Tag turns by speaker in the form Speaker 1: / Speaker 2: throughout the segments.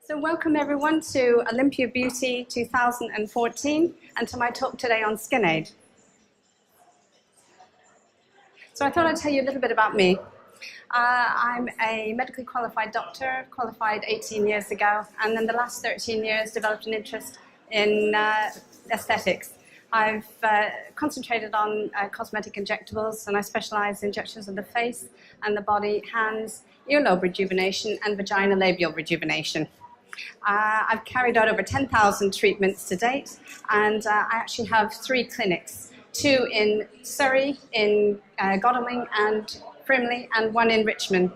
Speaker 1: So welcome everyone to Olympia Beauty 2014 and to my talk today on Skinade. So I thought I'd tell you a little bit about me. I'm a medically qualified doctor, qualified 18 years ago, and then the last 13 years developed an interest in aesthetics. I've concentrated on cosmetic injectables, and I specialize in injections of the face and the body, hands, earlobe rejuvenation, and vagina labial rejuvenation. I've carried out over 10,000 treatments to date, and I actually have 3 clinics, 2 in Surrey, in Godalming and Frimley, and 1 in Richmond.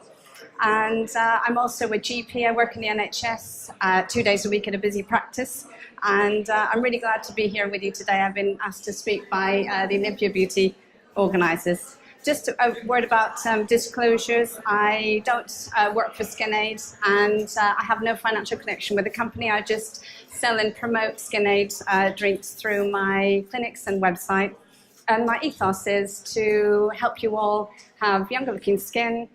Speaker 1: And I'm also a GP. I work in the NHS 2 days a week at a busy practice, and I'm really glad to be here with you today. I've been asked to speak by the Olympia Beauty organisers. Just a word about disclosures. I don't work for Skinade, and I have no financial connection with the company. I just sell and promote Skinade drinks through my clinics and website. And my ethos is to help you all have younger looking skin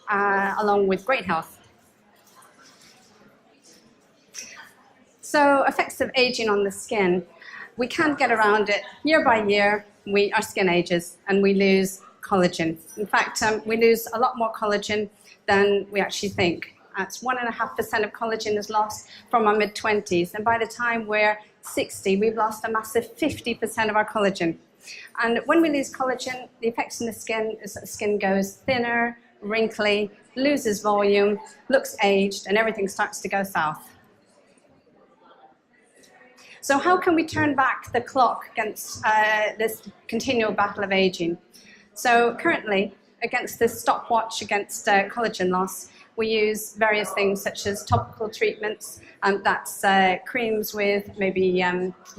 Speaker 1: along with great health. So effects of aging on the skin. We can't get around it. Year by year, our skin ages and we lose collagen. In fact, we lose a lot more collagen than we actually think. It's 1.5% of collagen is lost from our mid-20s, and by the time we're 60, we've lost a massive 50% of our collagen. And when we lose collagen, the effects on the skin is that the skin goes thinner, wrinkly, loses volume, looks aged, and everything starts to go south. So how can we turn back the clock against this continual battle of aging? So currently, against this stopwatch against collagen loss, we use various things such as topical treatments, that's creams with maybe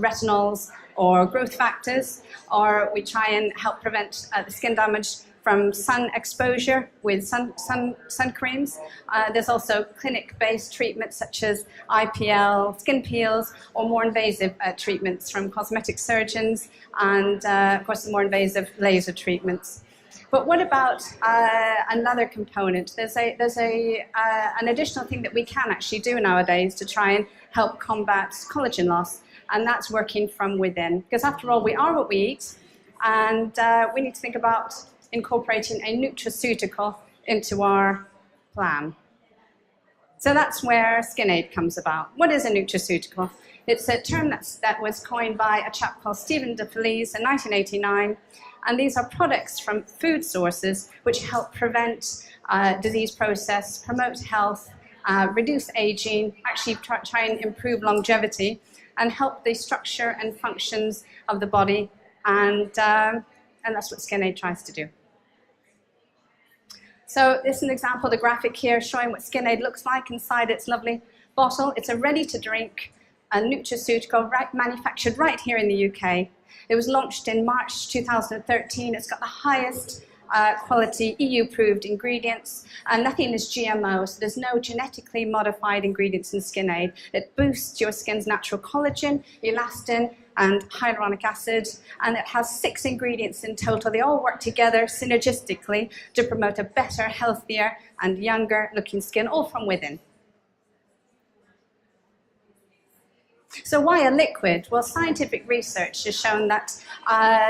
Speaker 1: retinols or growth factors, or we try and help prevent the skin damage from sun exposure with sun creams. There's also clinic-based treatments such as IPL, skin peels, or more invasive treatments from cosmetic surgeons, and of course the more invasive laser treatments. But what about another component? There's an additional thing that we can actually do nowadays to try and help combat collagen loss, and that's working from within. Because after all, we are what we eat, and we need to think about incorporating a nutraceutical into our plan. So that's where Skinade comes about. What is a nutraceutical? It's a term that was coined by a chap called Stephen DeFelice in 1989, and these are products from food sources which help prevent disease process, promote health, reduce aging, actually try and improve longevity, and help the structure and functions of the body, and that's what Skinade tries to do. So this is an example of the graphic here showing what Skinade looks like inside its lovely bottle. It's a ready-to-drink nutraceutical manufactured right here in the UK. It was launched in March 2013. It's got the highest quality EU-approved ingredients, and nothing is GMO, so there's no genetically modified ingredients in Skinade. It boosts your skin's natural collagen, elastin, and hyaluronic acid, and it has 6 ingredients in total. They all work together synergistically to promote a better, healthier, and younger looking skin, all from within. So why a liquid? Well, scientific research has shown that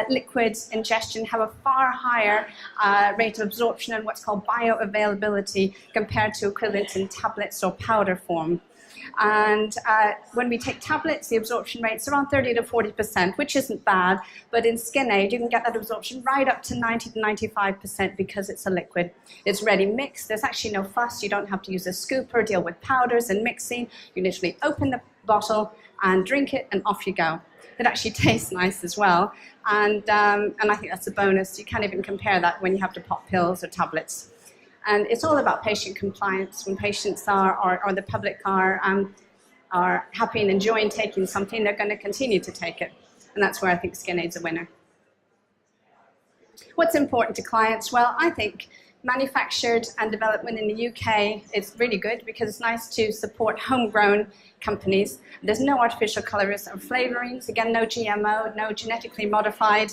Speaker 1: liquid ingestion have a far higher rate of absorption and what's called bioavailability compared to equivalent in tablets or powder form. And when we take tablets, the absorption rate's around 30 to 40%, which isn't bad, but in Skinade, you can get that absorption right up to 90 to 95% because it's a liquid. It's ready mixed. There's actually no fuss. You don't have to use a scooper, deal with powders and mixing. You literally open the bottle and drink it, and off you go. It actually tastes nice as well, and I think that's a bonus. You can't even compare that when you have to pop pills or tablets. And it's all about patient compliance. When patients or the public are happy and enjoying taking something, they're going to continue to take it, and that's where I think Skinade's a winner. What's important to clients? Well, I think manufactured and development in the UK is really good because it's nice to support homegrown companies. There's no artificial colors or flavorings, again, no GMO, no genetically modified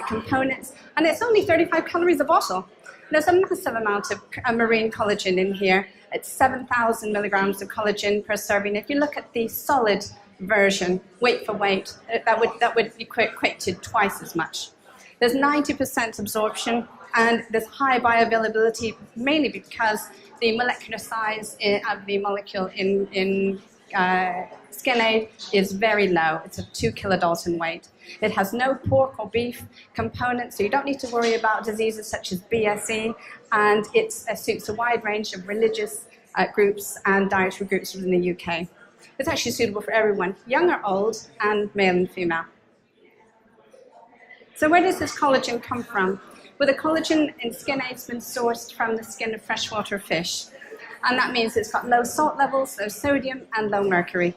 Speaker 1: components, and it's only 35 calories a bottle. There's a massive amount of marine collagen in here. It's 7,000 milligrams of collagen per serving. If you look at the solid version, weight for weight, that would equate to twice as much. There's 90% absorption, and there's high bioavailability, mainly because the molecular size of the molecule in Skinade is very low. It's a 2 kilodalton weight. It has no pork or beef components, so you don't need to worry about diseases such as BSE, and it suits a wide range of religious groups and dietary groups within the UK. It's actually suitable for everyone, young or old, and male and female. So where does this collagen come from? Well, the collagen in Skinade has been sourced from the skin of freshwater fish. And that means it's got low salt levels, low sodium, and low mercury.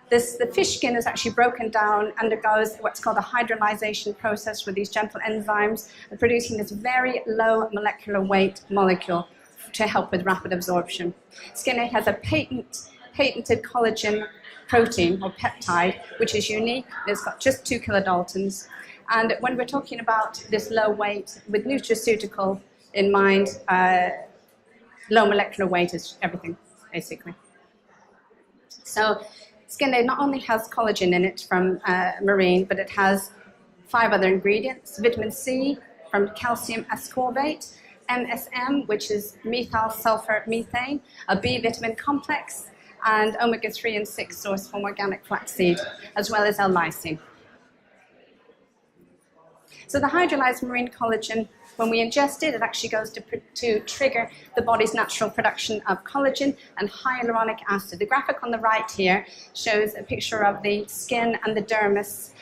Speaker 1: The fish skin is actually broken down, undergoes what's called a hydrolyzation process with these gentle enzymes, and producing this very low molecular weight molecule to help with rapid absorption. Skinade has a patented collagen protein or peptide, which is unique. It's got just 2 kilodaltons. And when we're talking about this low weight, with nutraceutical in mind, low molecular weight is everything, basically. So Skinade not only has collagen in it from marine, but it has 5 other ingredients: vitamin C from calcium ascorbate, MSM, which is methyl sulfur methane, a B vitamin complex, and omega-3 and 6 source from organic flaxseed, as well as L-lysine. So the hydrolyzed marine collagen, when we ingest it, it actually goes to trigger the body's natural production of collagen and hyaluronic acid. The graphic on the right here shows a picture of the skin and the dermis,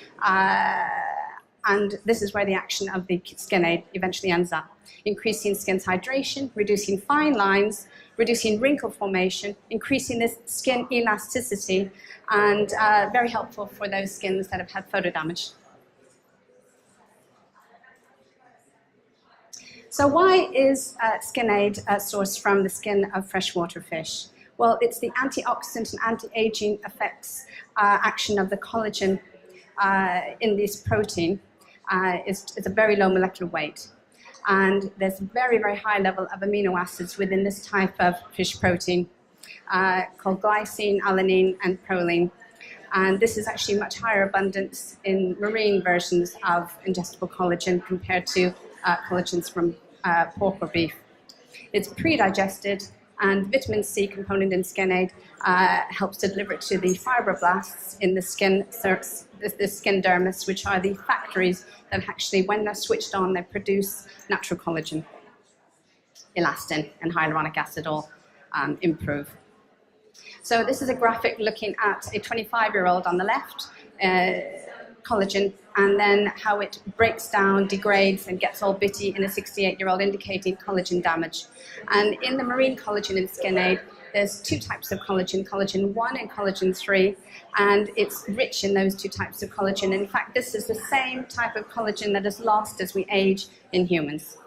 Speaker 1: and this is where the action of the Skinade eventually ends up. Increasing skin's hydration, reducing fine lines, reducing wrinkle formation, increasing this skin elasticity, and very helpful for those skins that have had photo damage. So why is Skinade sourced from the skin of freshwater fish? Well, it's the antioxidant and anti-aging effects action of the collagen in this protein is a very low molecular weight. And there's a very, very high level of amino acids within this type of fish protein called glycine, alanine, and proline. And this is actually much higher abundance in marine versions of ingestible collagen compared to collagens from pork or beef. It's pre-digested, and vitamin C component in Skinade helps to deliver it to the fibroblasts in the skin dermis, which are the factories that actually, when they're switched on, they produce natural collagen. Elastin and hyaluronic acid all improve. So this is a graphic looking at a 25-year-old on the left, collagen, and then how it breaks down, degrades, and gets all bitty in a 68-year-old, indicating collagen damage. And in the marine collagen in Skinade, there's 2 types of collagen, collagen 1 and collagen 3, and it's rich in those 2 types of collagen. In fact, this is the same type of collagen that is lost as we age in humans.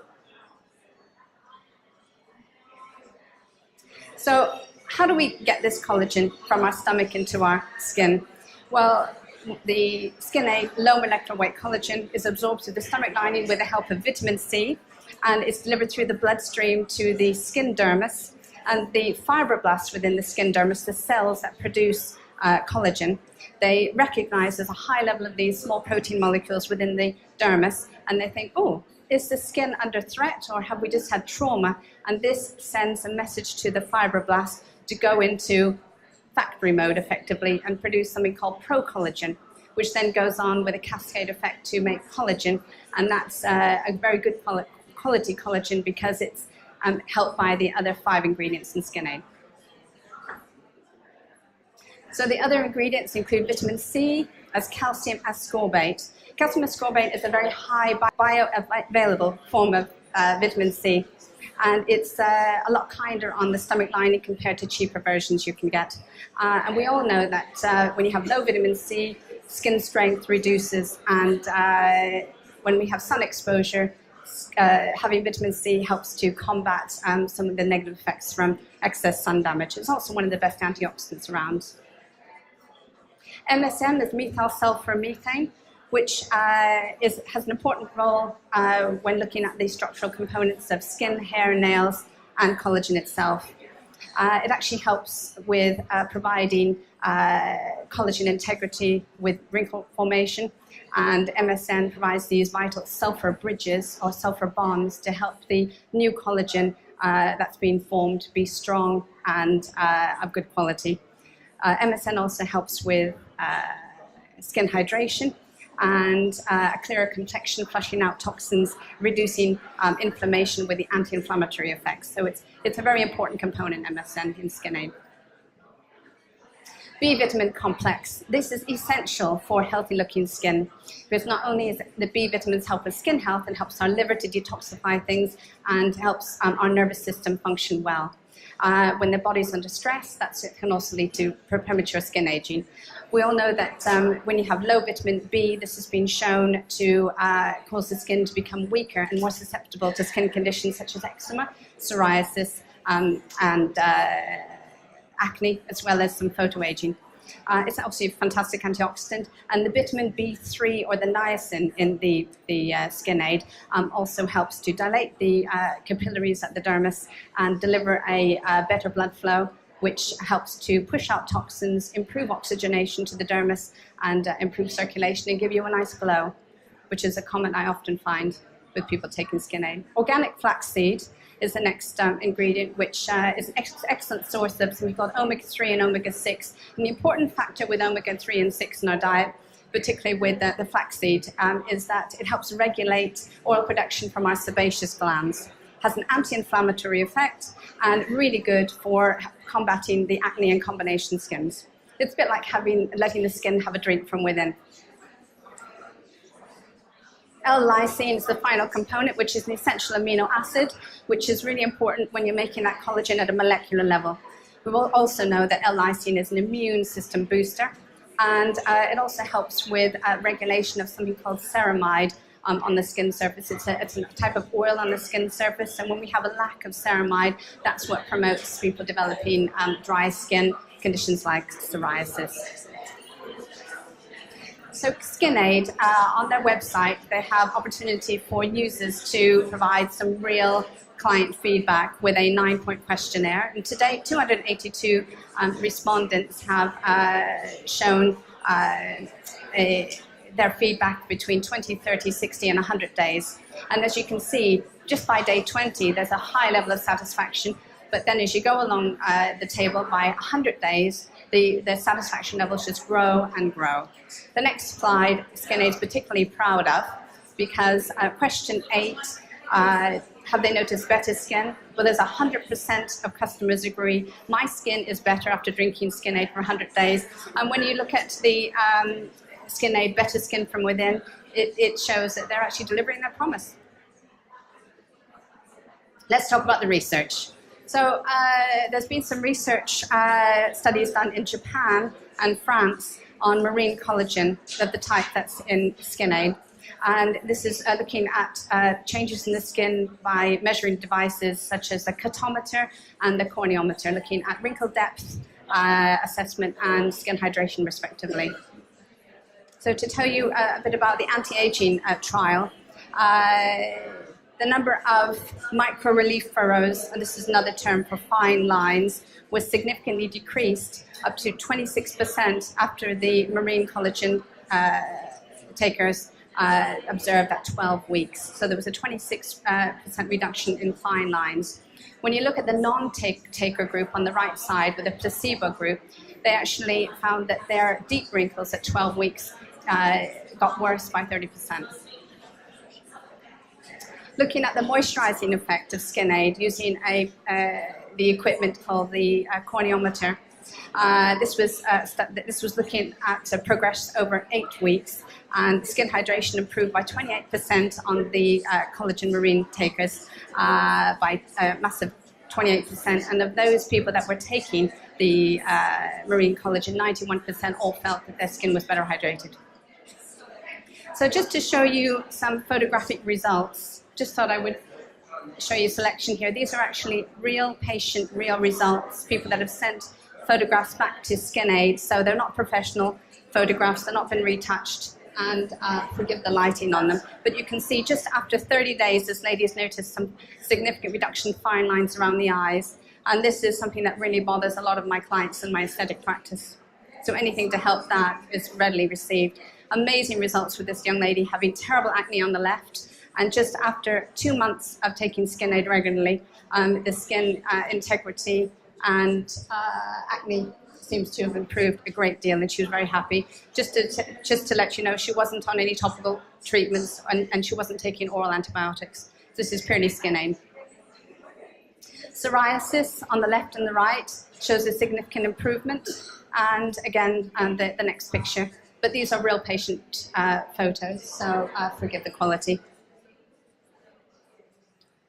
Speaker 1: So how do we get this collagen from our stomach into our skin? Well, the Skinade low molecular weight collagen is absorbed through the stomach lining with the help of vitamin C, and it's delivered through the bloodstream to the skin dermis. And the fibroblasts within the skin dermis, the cells that produce collagen, they recognize there's a high level of these small protein molecules within the dermis, and they think, oh, is the skin under threat, or have we just had trauma? And this sends a message to the fibroblast to go into factory mode effectively and produce something called procollagen, which then goes on with a cascade effect to make collagen, and that's a very good quality collagen because it's helped by the other 5 ingredients in Skinade. So the other ingredients include vitamin C as calcium ascorbate. Calcium ascorbate is a very high bioavailable form of vitamin C, and it's a lot kinder on the stomach lining compared to cheaper versions you can get. And we all know that when you have low vitamin C, skin strength reduces, and when we have sun exposure, having vitamin C helps to combat some of the negative effects from excess sun damage. It's also one of the best antioxidants around. MSM is methyl sulfur methane, which has an important role when looking at the structural components of skin, hair, nails, and collagen itself. It actually helps with providing collagen integrity with wrinkle formation, and MSN provides these vital sulfur bridges or sulfur bonds to help the new collagen that's being formed be strong and of good quality. MSN also helps with skin hydration and a clearer complexion, flushing out toxins, reducing inflammation with the anti-inflammatory effects. So it's a very important component, MSN, in Skinade. B vitamin complex. This is essential for healthy looking skin, because not only is the B vitamins help with skin health and helps our liver to detoxify things and helps our nervous system function well. When the body's under stress, it can also lead to premature skin aging. We all know that when you have low vitamin B, this has been shown to cause the skin to become weaker and more susceptible to skin conditions such as eczema, psoriasis, and acne, as well as some photoaging. It's obviously a fantastic antioxidant, and the vitamin B3 or the niacin in the Skinade also helps to dilate the capillaries at the dermis and deliver a better blood flow, which helps to push out toxins, improve oxygenation to the dermis, and improve circulation and give you a nice glow, which is a comment I often find with people taking Skinade. Organic flaxseed is the next ingredient, which is an excellent source of something called omega-3 and omega-6. And the important factor with omega-3 and 6 in our diet, particularly with the flaxseed, is that it helps regulate oil production from our sebaceous glands. Has an anti-inflammatory effect and really good for combating the acne and combination skins. It's a bit like letting the skin have a drink from within. L-lysine is the final component, which is an essential amino acid, which is really important when you're making that collagen at a molecular level. We will also know that L-lysine is an immune system booster, and it also helps with regulation of something called ceramide on the skin surface. It's a type of oil on the skin surface, and when we have a lack of ceramide, that's what promotes people developing dry skin conditions like psoriasis. So Skinade, on their website, they have opportunity for users to provide some real client feedback with a 9-point questionnaire. And to date, 282 respondents have shown their feedback between 20, 30, 60, and 100 days. And as you can see, just by day 20, there's a high level of satisfaction. But then as you go along the table by 100 days, the satisfaction levels just grow and grow. The next slide, Skinade is particularly proud of, because question 8, have they noticed better skin? Well, there's 100% of customers agree, my skin is better after drinking Skinade for 100 days. And when you look at the Skinade Better Skin from Within, it shows that they're actually delivering their promise. Let's talk about the research. So there's been some research studies done in Japan and France on marine collagen of the type that's in Skinade. And this is looking at changes in the skin by measuring devices such as the cutometer and the corneometer, looking at wrinkle depth assessment and skin hydration respectively. So to tell you a bit about the anti-aging trial, the number of micro-relief furrows, and this is another term for fine lines, was significantly decreased up to 26% after the marine collagen takers observed at 12 weeks. So there was a 26% reduction in fine lines. When you look at the non-taker group on the right side with the placebo group, they actually found that their deep wrinkles at 12 weeks got worse by 30%. Looking at the moisturizing effect of Skinade using the equipment called the corneometer, this was looking at progress over 8 weeks, and skin hydration improved by 28% on the collagen marine takers by a massive 28%. And of those people that were taking the marine collagen, 91% all felt that their skin was better hydrated. So just to show you some photographic results, just thought I would show you a selection here. These are actually real patient, real results, people that have sent photographs back to Skinade, so they're not professional photographs, they're not been retouched, and forgive the lighting on them. But you can see just after 30 days, this lady has noticed some significant reduction in fine lines around the eyes, And this is something that really bothers a lot of my clients in my aesthetic practice. So anything to help that is readily received. Amazing results with this young lady having terrible acne on the left. And just after 2 months of taking Skinade regularly, the skin integrity and acne seems to have improved a great deal, and she was very happy. Just to let you know, she wasn't on any topical treatments, and she wasn't taking oral antibiotics. This is purely Skinade. Psoriasis on the left and the right shows a significant improvement, and again, the next picture. But these are real patient photos, so forgive the quality.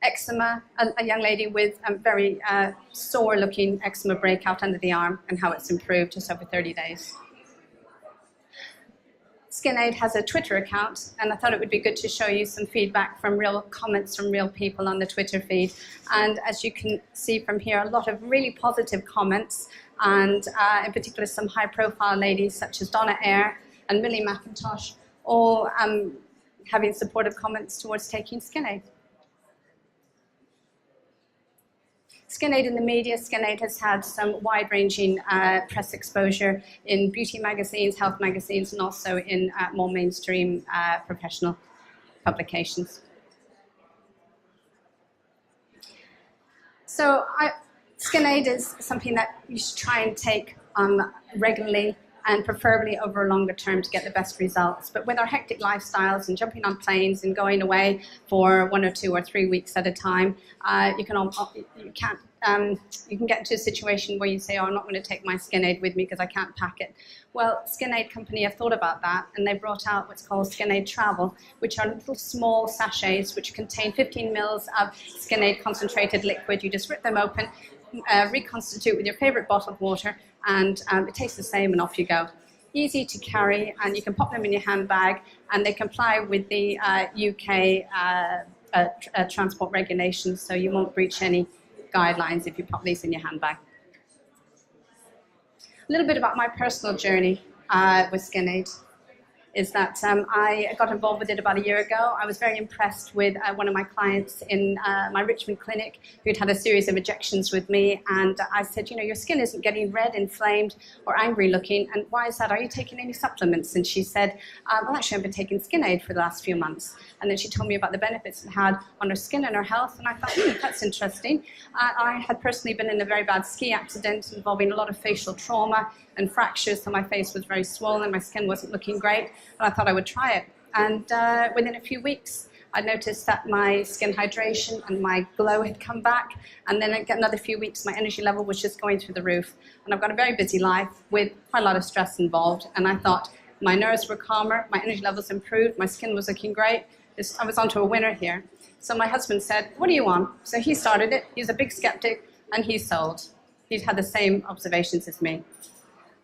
Speaker 1: Eczema, a young lady with a very sore-looking eczema breakout under the arm, and how it's improved just over 30 days. Skinade has a Twitter account, and I thought it would be good to show you some feedback from real comments from real people on the Twitter feed. And as you can see from here, a lot of really positive comments, and in particular some high-profile ladies such as Donna Eyre and Millie McIntosh, all having supportive comments towards taking Skinade. Skinade in the media. Skinade has had some wide-ranging press exposure in beauty magazines, health magazines, and also in more mainstream professional publications. So Skinade is something that you should try and take regularly, and preferably over a longer term to get the best results. But with our hectic lifestyles and jumping on planes and going away for 1 or 2 or 3 weeks at a time, you can get into a situation where you say, oh, I'm not going to take my Skinade with me because I can't pack it. Well, Skinade company have thought about that, and they brought out what's called Skinade Travel, which are little small sachets which contain 15 mils of Skinade concentrated liquid. You just rip them open, reconstitute with your favorite bottled water, and it tastes the same, and off you go. Easy to carry, and you can pop them in your handbag, and they comply with the UK transport regulations, so you won't breach any guidelines if you pop these in your handbag. A little bit about my personal journey with Skinade is that I got involved with it about a year ago. I was very impressed with one of my clients in my Richmond clinic who'd had a series of injections with me, and I said, you know, your skin isn't getting red, inflamed, or angry looking, and why is that? Are you taking any supplements? And she said, well, actually, I've been taking Skinade for the last few months. And then she told me about the benefits it had on her skin and her health, and I thought, that's interesting. I had personally been in a very bad ski accident involving a lot of facial trauma and fractures, so my face was very swollen, my skin wasn't looking great, and I thought I would try it. And within a few weeks, I noticed that my skin hydration and my glow had come back, and then another few weeks, my energy level was just going through the roof. And I've got a very busy life with quite a lot of stress involved, and I thought my nerves were calmer, my energy levels improved, my skin was looking great. I was onto a winner here. So my husband said, what do you want? So he started it. He's a big skeptic, and he sold. He'd had the same observations as me.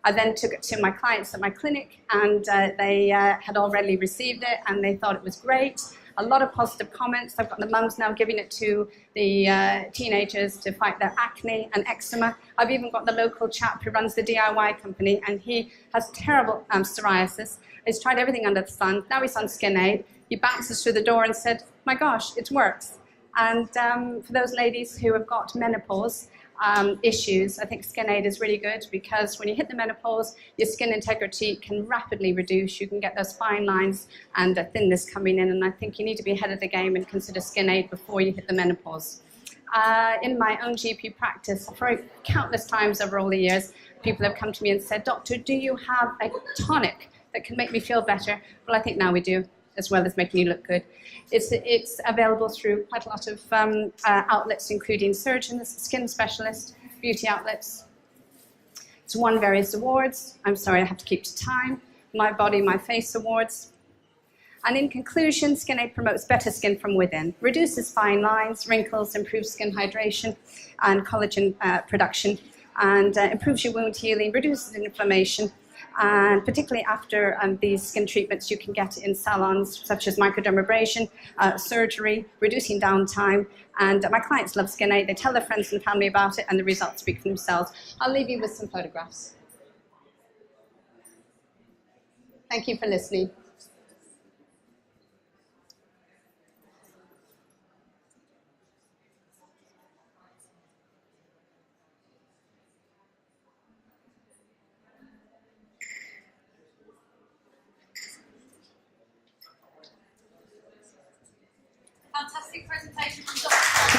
Speaker 1: I then took it to my clients at my clinic, and they had already received it, and they thought it was great. A lot of positive comments. I've got the mums now giving it to the teenagers to fight their acne and eczema. I've even got the local chap who runs the DIY company, and he has terrible psoriasis. He's tried everything under the sun. Now he's on Skinade. He bounces through the door and said, my gosh, it works. And for those ladies who have got menopause issues, I think Skinade is really good, because when you hit the menopause, your skin integrity can rapidly reduce. You can get those fine lines and thinness coming in, and I think you need to be ahead of the game and consider Skinade before you hit the menopause. In my own GP practice, for countless times over all the years, people have come to me and said, doctor, do you have a tonic that can make me feel better? Well, I think now we do, as well as making you look good. It's available through quite a lot of outlets, including surgeons, skin specialists, beauty outlets. It's won various awards. I'm sorry, I have to keep to time. My Body, My Face awards. And in conclusion, Skinade promotes better skin from within, reduces fine lines, wrinkles, improves skin hydration and collagen production, and improves your wound healing, reduces inflammation. And particularly after these skin treatments, you can get in salons such as microdermabrasion, surgery, reducing downtime. And my clients love Skinade. They tell their friends and family about it, and the results speak for themselves. I'll leave you with some photographs. Thank you for listening.
Speaker 2: fantastic presentation from Dr.